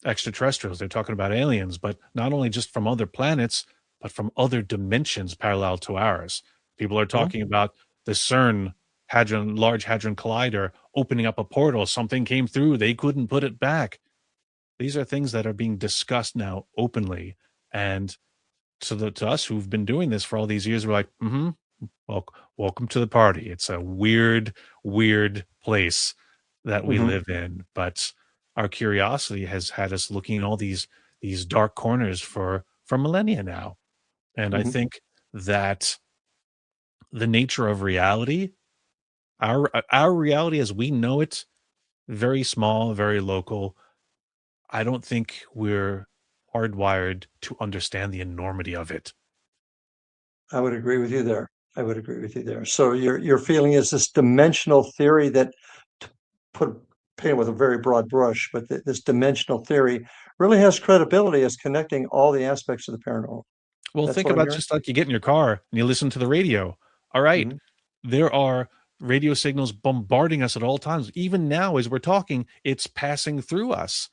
extraterrestrials, they're talking about aliens, but not only just from other planets, but from other dimensions parallel to ours. People are mhm, talking about the CERN Large Hadron Collider opening up a portal. Something came through, they couldn't put it back. These are things that are being discussed now openly. And so to us who've been doing this for all these years, we're like, well, welcome to the party. It's a weird, weird place that we mhm, live in. But our curiosity has had us looking in all these dark corners for millennia now. And I mhm. think that the nature of reality, our reality as we know it, very small, very local, I don't think we're hardwired to understand the enormity of it. I would agree with you there. I would agree with you there. So your feeling is this dimensional theory that to put paint with a very broad brush, but this dimensional theory really has credibility as connecting all the aspects of the paranormal. Well, That's think what I'm about hearing. just like you get in your car and you listen to the radio. All right, Mhm, there are radio signals bombarding us at all times. Even now, as we're talking, it's passing through us.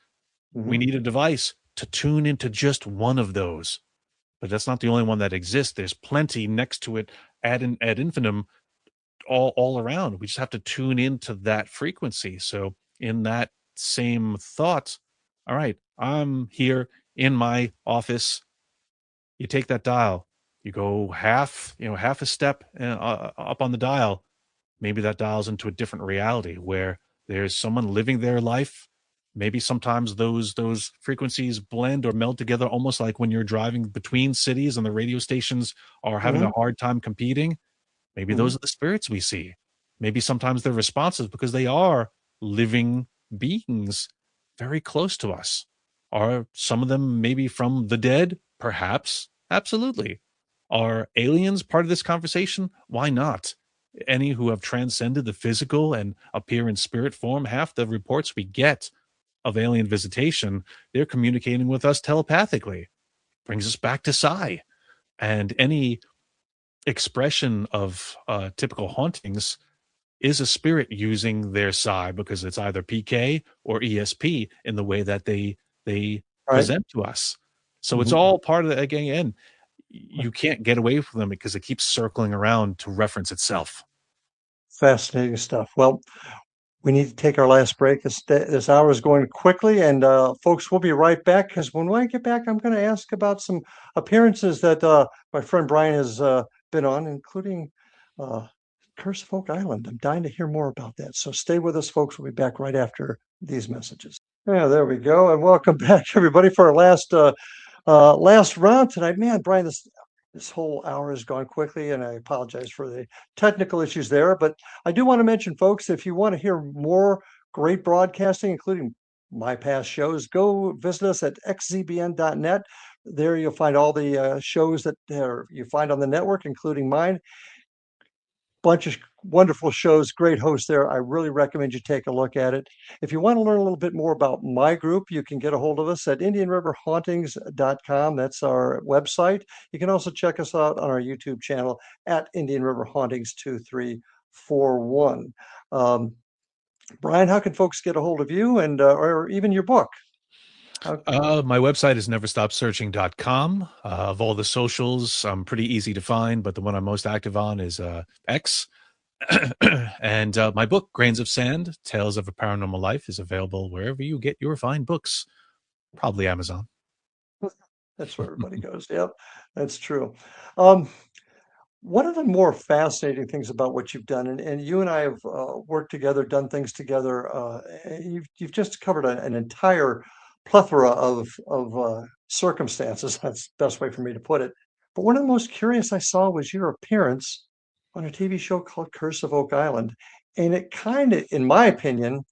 We mhm, need a device to tune into just one of those. But that's not the only one that exists. There's plenty next to it ad infinitum all around. We just have to tune into that frequency. So in that same thought, all right, I'm here in my office. You take that dial, you go half a step up on the dial. Maybe that dials into a different reality where there's someone living their life. Maybe sometimes those frequencies blend or meld together, almost like when you're driving between cities and the radio stations are having a mhm, hard time competing. Maybe mhm. those are the spirits we see. Maybe sometimes they're responsive because they are living beings very close to us. Are some of them maybe from the dead? Perhaps. Absolutely. Are aliens part of this conversation? Why not? Any who have transcended the physical and appear in spirit form, half the reports we get of alien visitation, they're communicating with us telepathically. Brings us back to Psi. And any expression of typical hauntings is a spirit using their psi because it's either PK or ESP in the way that they Right. present to us. So it's Mhm. all part of the again. You can't get away from them because it keeps circling around to reference itself. Fascinating stuff. Well, we need to take our last break. This hour is going quickly, and folks, we'll be right back because when I get back, I'm going to ask about some appearances that my friend Brian has been on, including uh, Curse of Oak Island. I'm dying to hear more about that. So stay with us, folks. We'll be back right after these messages. Yeah, there we go, and welcome back, everybody, for our last round tonight. Man, Brian, this whole hour has gone quickly, and I apologize for the technical issues there. But I do want to mention, folks, if you want to hear more great broadcasting, including my past shows, go visit us at xzbn.net There you'll find all the shows that you find on the network, including mine. Bunch of wonderful shows, great host there. I really recommend you take a look at it. If you want to learn a little bit more about my group, you can get a hold of us at IndianRiverHauntings.com. That's our website. You can also check us out on our YouTube channel at Indian River Hauntings 2341. Brian, how can folks get a hold of you and or even your book? My website is neverstopsearching.com. Of all the socials, I'm pretty easy to find, but the one I'm most active on is X. And my book, Grains of Sand, Tales of a Paranormal Life, is available wherever you get your fine books, probably Amazon. That's where everybody goes. Yep, that's true. One of the more fascinating things about what you've done, and you and I have worked together, done things together. You've just covered an entire plethora of circumstances. That's the best way for me to put it. But one of the most curious I saw was your appearance on a TV show called Curse of Oak Island, and it kind of, in my opinion,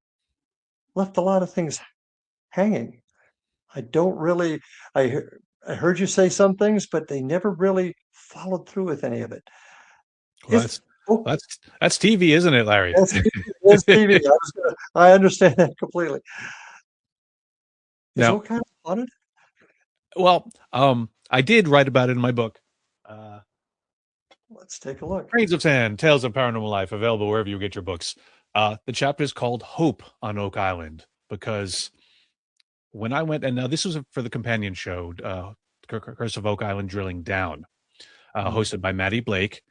left a lot of things hanging. I don't really. I heard you say some things, but they never really followed through with any of it. Well, Is oh, that's TV, isn't it, Larry? that's TV. I understand that completely. Is Now, Oak Island haunted? well, I did write about it in my book. Let's take a look. Grains of Sand, Tales of Paranormal Life, available wherever you get your books. The chapter is called Hope on Oak Island, because when I went, and now this was for the companion show, Curse of Oak Island Drilling Down, hosted by Maddie Blake,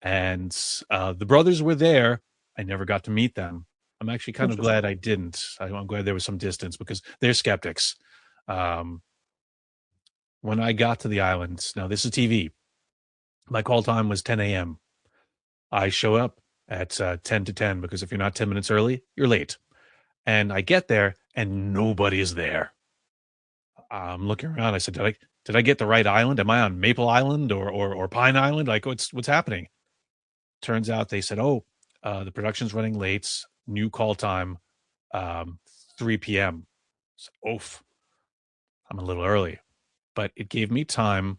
and the brothers were there. I never got to meet them. I'm actually kind of glad I didn't. I'm glad there was some distance because they're skeptics. When I got to the island, now this is TV. My call time was 10 a.m. I show up at 10 to 10 because if you're not 10 minutes early, you're late. And I get there and nobody is there. I'm looking around. I said, did I get the right island? Am I on Maple Island or Pine Island? Like what's happening? Turns out they said, the production's running late. New call time, 3 p.m. So, oof, I'm a little early, but it gave me time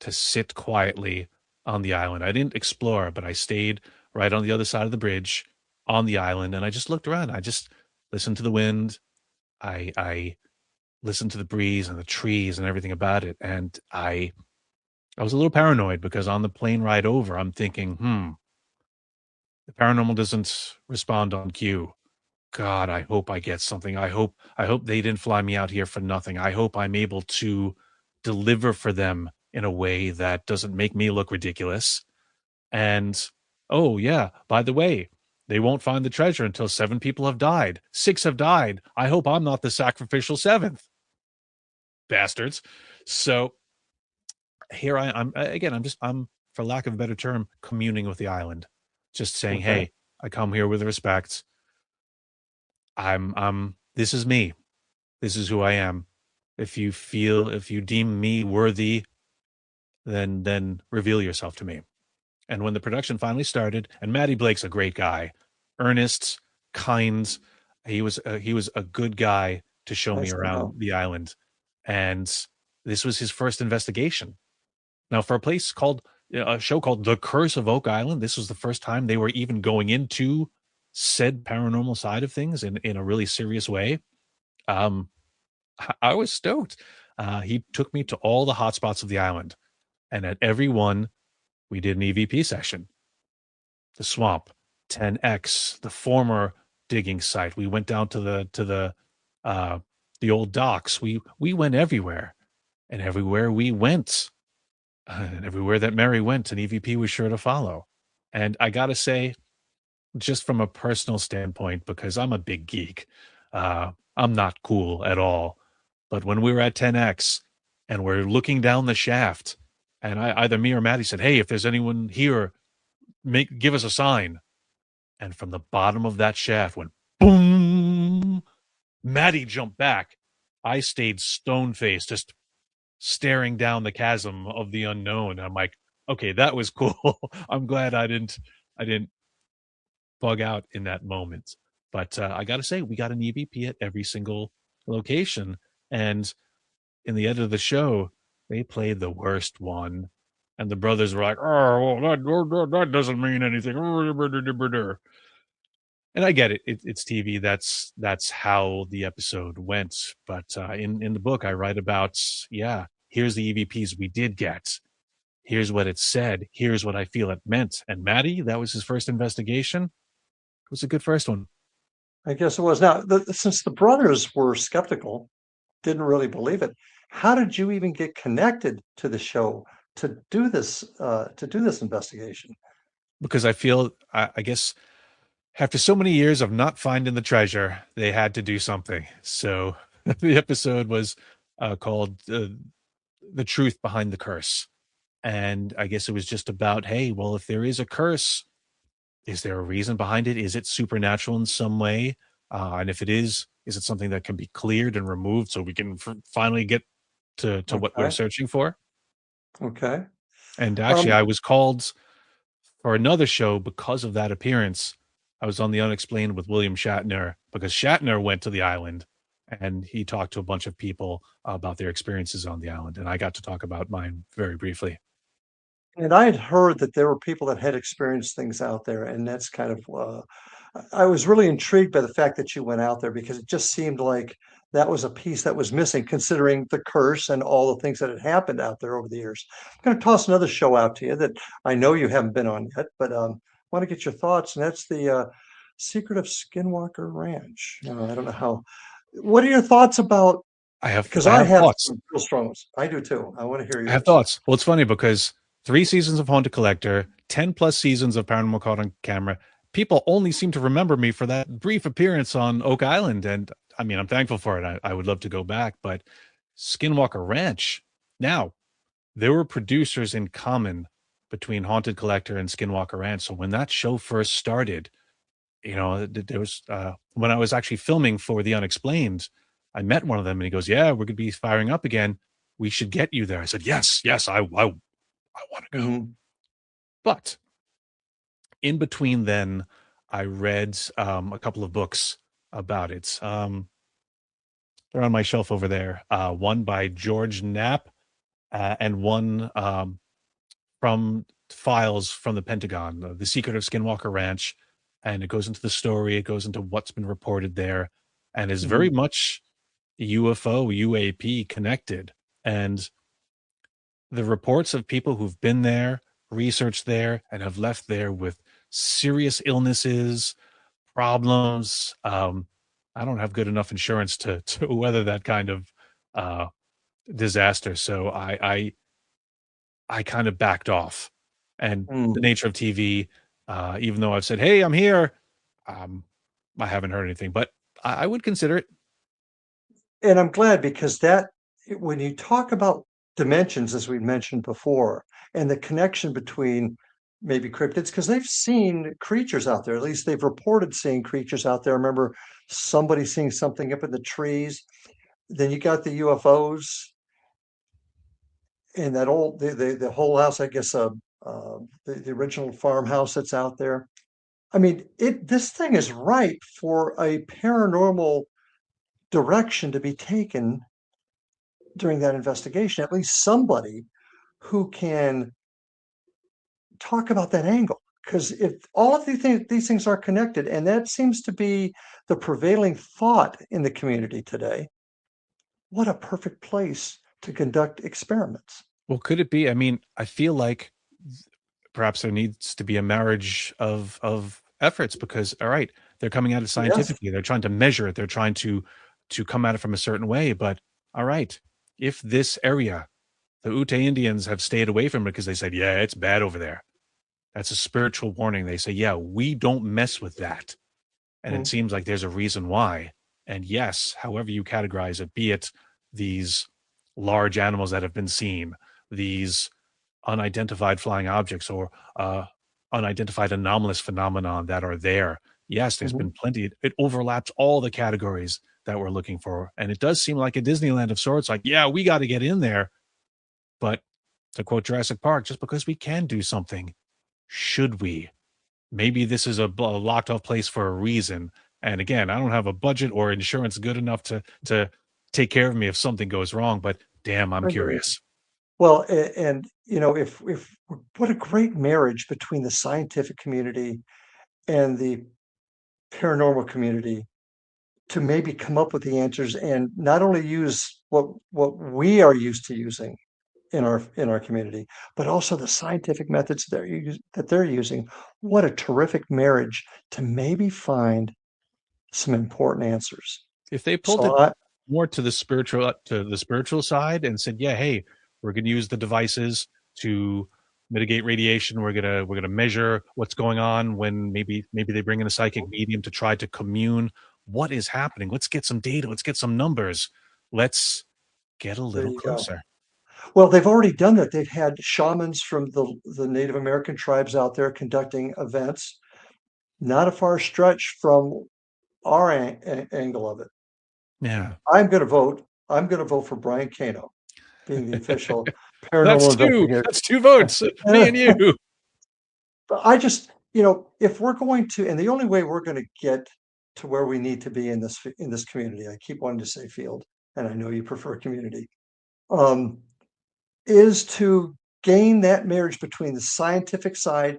to sit quietly on the island. I didn't explore, but I stayed right on the other side of the bridge on the island, and I just looked around. I just listened to the wind. I listened to the breeze and the trees and everything about it, and I was a little paranoid because on the plane ride over, I'm thinking, the paranormal doesn't respond on cue. God, I hope I get something. I hope they didn't fly me out here for nothing. I hope I'm able to deliver for them in a way that doesn't make me look ridiculous. And oh yeah, by the way, they won't find the treasure until 7 people have died. 6 have died. I hope I'm not the sacrificial 7th. Bastards. So here I'm again, I'm for lack of a better term, communing with the island. Just saying, Okay. hey, I come here with respect. This is me. This is who I am. If you deem me worthy, then reveal yourself to me. And when the production finally started, and Matty Blake's a great guy, earnest, kind, he was a good guy to show me around the island. And this was his first investigation. Now, for a show called The Curse of Oak Island, this was the first time they were even going into said paranormal side of things in a really serious way. I was stoked. He took me to all the hotspots of the island, and at every one, we did an EVP session. The swamp, 10X, the former digging site. We went down to the old docks. We went everywhere, and everywhere we went, and everywhere that Mary went, an EVP was sure to follow. And I gotta say, just from a personal standpoint, because I'm a big geek, I'm not cool at all. But when we were at 10X and we're looking down the shaft, and either me or Maddie said, "Hey, if there's anyone here, give us a sign." And from the bottom of that shaft went boom. Maddie jumped back. I stayed stone faced, just staring down the chasm of the unknown. I'm like, okay, that was cool. I'm glad I didn't bug out in that moment. But I got to say, we got an EVP at every single location. And in the end of the show, they played the worst one. And the brothers were like, oh, well, that doesn't mean anything. And I get it. It's TV. That's how the episode went. But in the book, I write about, yeah, here's the EVPs we did get. Here's what it said. Here's what I feel it meant. And Maddie, that was his first investigation. It was a good first one. I guess it was. Now, since the brothers were skeptical, didn't really believe it, how did you even get connected to the show to do this investigation? Because I feel, I guess, after so many years of not finding the treasure, they had to do something. So the episode was called The Truth Behind the Curse. And I guess it was just about, hey, well, if there is a curse, is there a reason behind it? Is it supernatural in some way? And if it is it something that can be cleared and removed so we can finally get to what we're Okay. searching for? Okay. And actually, I was called for another show because of that appearance. I was on the Unexplained with William Shatner because Shatner went to the island and he talked to a bunch of people about their experiences on the island. And I got to talk about mine very briefly. And I had heard that there were people that had experienced things out there, and that's kind of I was really intrigued by the fact that you went out there because it just seemed like that was a piece that was missing, considering the curse and all the things that had happened out there over the years. I'm going to toss another show out to you that I know you haven't been on yet, but want to get your thoughts, and that's the Secret of Skinwalker Ranch. I don't know how. What are your thoughts about? Because I I have have thoughts. some real strong ones. I do too. I want to hear I have yours. thoughts. Well, it's funny because 3 seasons of Haunted Collector, 10 plus seasons of Paranormal Caught on Camera. People only seem to remember me for that brief appearance on Oak Island. And I mean, I'm thankful for it. I would love to go back, but Skinwalker Ranch. Now, there were producers in common between Haunted Collector and Skinwalker Ranch. So when that show first started, there was when I was actually filming for The Unexplained, I met one of them and he goes, "Yeah, we're going to be firing up again. We should get you there." I said, "Yes, I want to go." Mm-hmm. But in between then, I read a couple of books about it. They're on my shelf over there. One by George Knapp and one from files from the Pentagon, The Secret of Skinwalker Ranch. And it goes into the story, it goes into what's been reported there, and is very Mm-hmm. much UFO, UAP connected. And the reports of people who've been there, researched there, and have left there with serious illnesses, problems. I don't have good enough insurance to weather that kind of uh, disaster, so I kind of backed off. And the Mm. nature of TV, even though I've said, "Hey, I'm here," um, I haven't heard anything, but I would consider it. And I'm glad because that when you talk about dimensions, as we mentioned before, and the connection between maybe cryptids, because they've seen creatures out there, at least they've reported seeing creatures out there. I remember somebody seeing something up in the trees. Then you got the UFOs and that old the whole house, I guess the original farmhouse that's out there. I mean, this thing is ripe for a paranormal direction to be taken during that investigation, at least somebody who can talk about that angle. Because if all of these things are connected, and that seems to be the prevailing thought in the community today, what a perfect place to conduct experiments. Well, could it be? I mean, I feel like perhaps there needs to be a marriage of efforts because, all right, they're coming at it Yes. scientifically. They're trying to measure it. They're trying to come at it from a certain way. But all right, if this area, the Ute Indians have stayed away from it because they said, "Yeah, it's bad over there." That's a spiritual warning. They say, "Yeah, we don't mess with that." And it Mm-hmm. seems like there's a reason why. And yes, however you categorize it, be it these large animals that have been seen, these unidentified flying objects, or unidentified anomalous phenomenon that are there. Yes, there's Mm-hmm. been plenty. It overlaps all the categories that we're looking for. And it does seem like a Disneyland of sorts, like, yeah, we got to get in there. But to quote Jurassic Park, just because we can do something, should we? Maybe this is a locked off place for a reason. And again, I don't have a budget or insurance good enough to take care of me if something goes wrong, but damn, I'm Agreed. curious. Well, and if what a great marriage between the scientific community and the paranormal community to maybe come up with the answers and not only use what we are used to using in our community, but also the scientific methods that they're using. What a terrific marriage to maybe find some important answers. If they pulled it So I, more to the spiritual side and said, yeah, hey, we're going to use the devices to mitigate radiation. We're gonna measure what's going on when maybe they bring in a psychic medium to try to commune. What is happening? Let's get some data. Let's get some numbers. Let's get a there little you go. closer. Well, they've already done that. They've had shamans from the Native American tribes out there conducting events, not a far stretch from our angle of it. Yeah. I'm going to vote for Brian Cano being the official That's paranormal two. investigator. That's two votes. Me and you. But I just, if we're going to, and the only way we're going to get to where we need to be in this community, I keep wanting to say field, and I know you prefer community, um, is to gain that marriage between the scientific side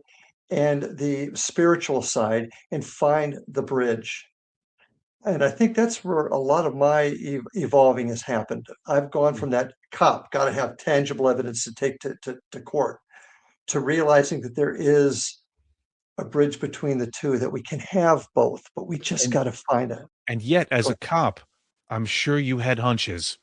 and the spiritual side and find the bridge. And I think that's where a lot of my evolving has happened. I've gone from that cop, got to have tangible evidence to take to court, to realizing that there is a bridge between the two, that we can have both, but we just And got to find it. and yet, as Go- a cop, I'm sure you had hunches.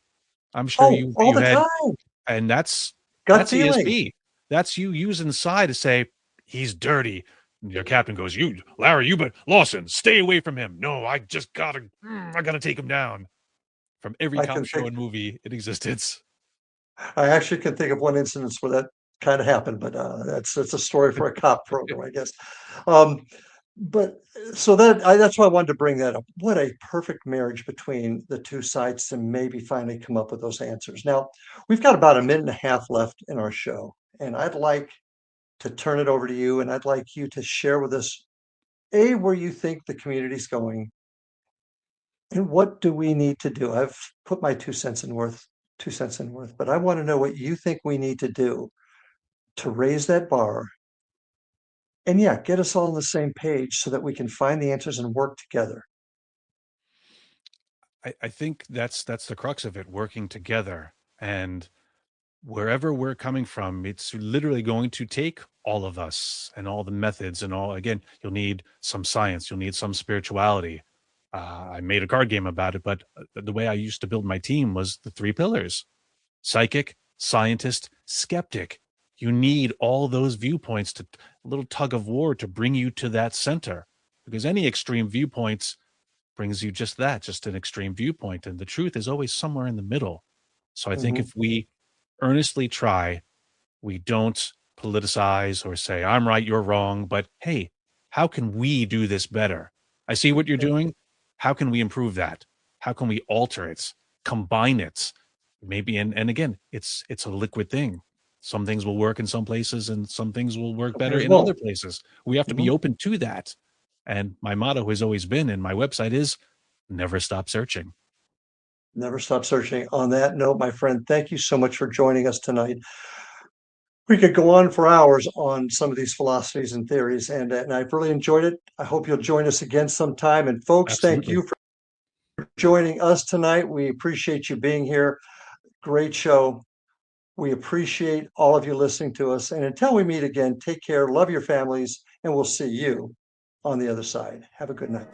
I'm sure Oh, you all you the had, time. and Gut that's feeling. ESP. That's you using psi to say he's dirty. Your captain goes, "You, Larry, but Lawson, stay away from him. No, I gotta take him down." From every I cop can show think, and movie in existence. I actually can think of one instance where that kind of happened, but that's a story for a cop program, I guess. Um, but so that's why I wanted to bring that up. What a perfect marriage between the two sides to maybe finally come up with those answers. Now, we've got about a minute and a half left in our show, and I'd like to turn it over to you, and I'd like you to share with us, A, where you think the community's going, and what do we need to do? I've put my 2 cents in worth, but I want to know what you think we need to do to raise that bar and, yeah, get us all on the same page so that we can find the answers and work together. I think that's the crux of it, working together. And wherever we're coming from, it's literally going to take all of us and all the methods and all. Again, you'll need some science, you'll need some spirituality. I made a card game about it, but the way I used to build my team was the three pillars: psychic, scientist, skeptic. You need all those viewpoints to a little tug of war to bring you to that center, because any extreme viewpoints brings you just that, just an extreme viewpoint. And the truth is always somewhere in the middle. So I think Mhm. if we earnestly try, we don't politicize or say, I'm right, you're wrong, but hey, how can we do this better? I see what you're doing. How can we improve that? How can we alter it, combine it? Maybe, and again, it's a liquid thing. Some things will work in some places and some things will work better Others in other won't. places. We have to be Mhm. open to that. And my motto has always been, and my website is, never stop searching. Never stop searching. On that note, my friend, thank you so much for joining us tonight. We could go on for hours on some of these philosophies and theories, and I've really enjoyed it. I hope you'll join us again sometime. And folks, thank Absolutely. you for joining us tonight. We appreciate you being here. Great show. We appreciate all of you listening to us. And until we meet again, take care, love your families, and we'll see you on the other side. Have a good night.